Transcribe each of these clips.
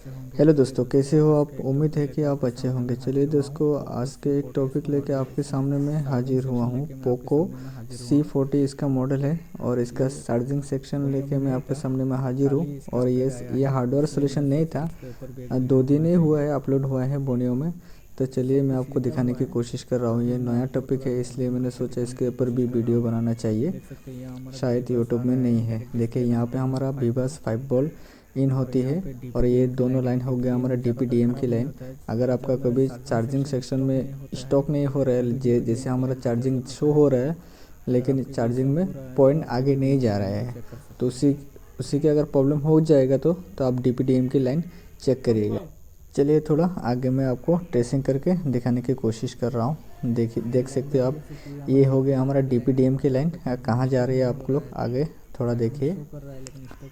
Hello दोस्तों, कैसे हो आप? उम्मीद है कि आप अच्छे होंगे। चलिए दोस्तों, आज के एक टॉपिक लेके आपके सामने मैं हाजिर हुआ हूँ। पोको C40 इसका मॉडल है और इसका चार्जिंग सेक्शन लेके मैं आपके सामने में हाजिर हूँ। और ये हार्डवेयर सोल्यूशन नहीं था, 2 दिन ही हुआ है अपलोड हुआ है बोनियो में। तो चलिए मैं आपको दिखाने की कोशिश कर रहा हूँ। ये नया टॉपिक है, इसलिए मैंने सोचा इसके ऊपर भी वीडियो बनाना चाहिए। शायद यूट्यूब में नहीं है। देखिए यहाँ पे हमारा वीवस 5 वोल्ट इन होती है और ये दोनों लाइन हो गया हमारा DPDM की लाइन। अगर आपका कभी चार्जिंग सेक्शन में स्टॉक नहीं हो रहा है, जैसे हमारा चार्जिंग शो हो रहा है लेकिन चार्जिंग में पॉइंट आगे नहीं जा रहा है, तो उसी के अगर प्रॉब्लम हो जाएगा तो आप DPDM की लाइन चेक करिएगा। चलिए थोड़ा आगे मैं आपको ट्रेसिंग करके दिखाने की कोशिश कर रहा हूँ। देख सकते हो आप, ये हो गया हमारा DPDM की लाइन। कहाँ जा रही है आप लोग आगे थोड़ा देखिए,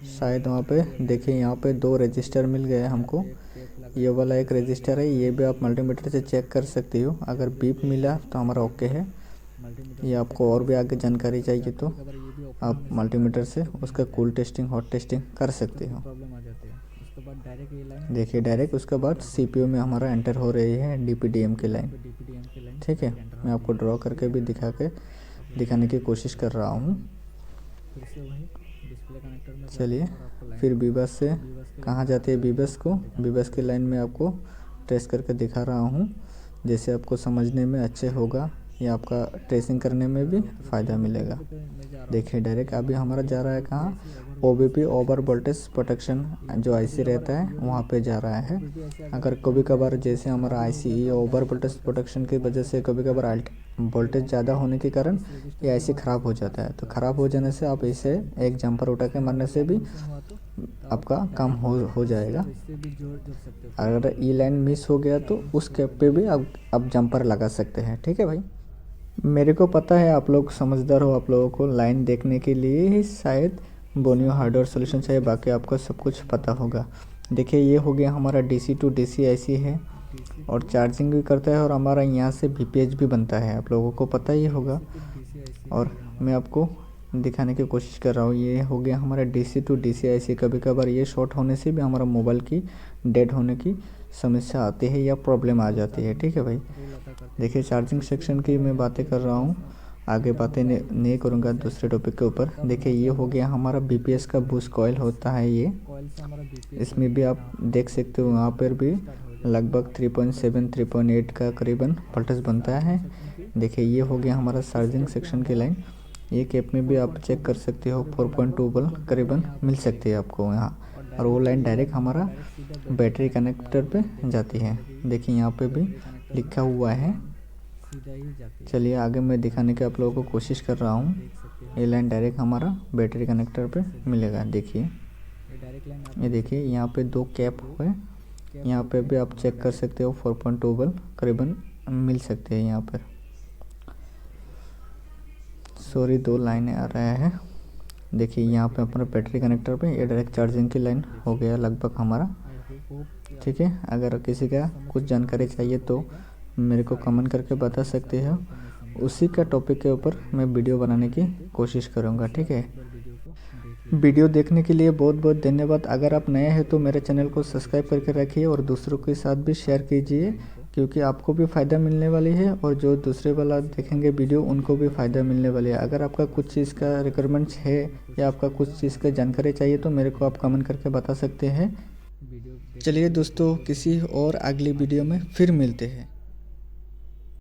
शायद वहाँ पे देखिए। यहाँ पे 2 रजिस्टर मिल गए हमको। ये वाला एक रजिस्टर है, ये भी आप मल्टीमीटर से चेक कर सकते हो। अगर बीप मिला तो हमारा ओके है। ये आपको और भी आगे जानकारी चाहिए तो आप मल्टीमीटर से उसका कूल टेस्टिंग, हॉट टेस्टिंग कर सकते हो। देखिए डायरेक्ट उसके बाद CPU में हमारा एंटर हो रही है DPDM की लाइन। ठीक है, मैं आपको ड्रॉ करके भी दिखाने की कोशिश कर रहा हूँ। चलिए फिर बीबस से कहाँ जाती है बीबस की लाइन में आपको ट्रेस करके दिखा रहा हूँ, जैसे आपको समझने में अच्छे होगा या आपका ट्रेसिंग करने में भी फ़ायदा मिलेगा। देखिए डायरेक्ट अभी हमारा जा रहा है कहाँ, OBP ओवर वोल्टेज प्रोटेक्शन जो IC रहता है वहाँ पे जा रहा है। अगर कभी कभार जैसे हमारा IC ओवर वोल्टेज प्रोटेक्शन की वजह से कभी कभार वोल्टेज ज़्यादा होने के कारण ये IC ख़राब हो जाता है। तो ख़राब हो जाने से आप इसे एक जंपर उठा के मारने से भी आपका काम हो जाएगा। अगर ये लाइन मिस हो गया तो उस कैप पे भी आप जंपर लगा सकते हैं। ठीक है भाई, मेरे को पता है आप लोग समझदार हो, आप लोगों को लाइन देखने के लिए ही शायद बोनियो हार्डवेयर सोल्यूशन चाहिए, बाकी आपको सब कुछ पता होगा। देखिए ये हो गया हमारा DC to DC IC है और चार्जिंग भी करता है और हमारा यहाँ से VPH भी बनता है, आप लोगों को पता ही होगा। और मैं आपको दिखाने की कोशिश कर रहा हूँ। ये हो गया हमारा DC to DC IC। कभी कभार ये शॉर्ट होने से भी हमारा मोबाइल की डेड होने की समस्या आती है या प्रॉब्लम आ जाती है। ठीक है भाई, देखिए चार्जिंग सेक्शन की मैं बातें कर रहा हूँ, आगे बातें नहीं करूँगा दूसरे टॉपिक के ऊपर। देखिए ये हो गया हमारा BPS का बूस्ट कॉइल होता है ये, इसमें भी आप देख सकते हो यहाँ पर भी लगभग 3.7 3.8 का करीबन वोल्टेज बनता है। देखिए ये हो गया हमारा चार्जिंग सेक्शन की लाइन। ये कैप में भी आप चेक कर सकते हो 4.2 वोल्ट करीबन मिल सकती है आपको यहाँ, और वो लाइन डायरेक्ट हमारा बैटरी कनेक्टर पे जाती है। देखिए यहाँ पे भी लिखा हुआ है। चलिए आगे मैं दिखाने की आप लोगों को कोशिश कर रहा हूँ। ये लाइन डायरेक्ट हमारा बैटरी कनेक्टर पे मिलेगा। देखिए ये देखिए यहाँ पे 2 कैप हुए, यहाँ पे भी आप चेक कर सकते हो 4.2 वोल्ट करीबन मिल सकते हैं यहाँ पर। सॉरी 2 लाइनें आ रहा है। देखिए यहाँ पे अपना बैटरी कनेक्टर पे ये डायरेक्ट चार्जिंग की लाइन हो गया लगभग हमारा। ठीक है, अगर किसी का कुछ जानकारी चाहिए तो मेरे को कमेंट करके बता सकते हो, उसी का टॉपिक के ऊपर मैं वीडियो बनाने की कोशिश करूँगा। ठीक है, वीडियो देखने के लिए बहुत बहुत धन्यवाद। अगर आप नए हैं तो मेरे चैनल को सब्सक्राइब करके रखिए और दूसरों के साथ भी शेयर कीजिए, क्योंकि आपको भी फ़ायदा मिलने वाली है और जो दूसरे वाला देखेंगे वीडियो उनको भी फ़ायदा मिलने वाली है। अगर आपका कुछ चीज़ का रिक्वायरमेंट्स है या आपका कुछ चीज़ का जानकारी चाहिए तो मेरे को आप कमेंट करके बता सकते हैं। चलिए दोस्तों, किसी और अगली वीडियो में फिर मिलते हैं।